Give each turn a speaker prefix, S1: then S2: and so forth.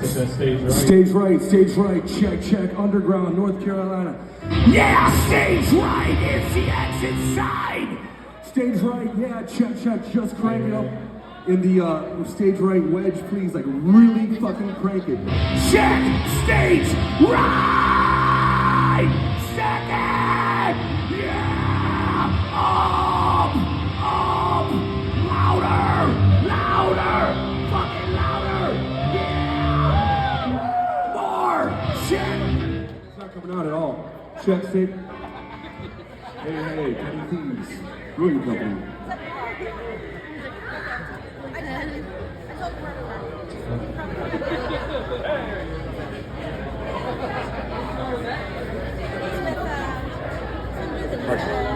S1: Get that stage right.
S2: Stage right, check, check, underground, North Carolina. Yeah, stage right, it's the exit side. Stage right, yeah, check, check, just crank it up. In the stage right wedge, please, like really fucking crank it. Check, stage right, second, yeah, up, louder, fucking louder, yeah, more, check. It's not coming out at all. Check, stage. Hey, Kenny Thieves, Brewing Company.
S3: Hey.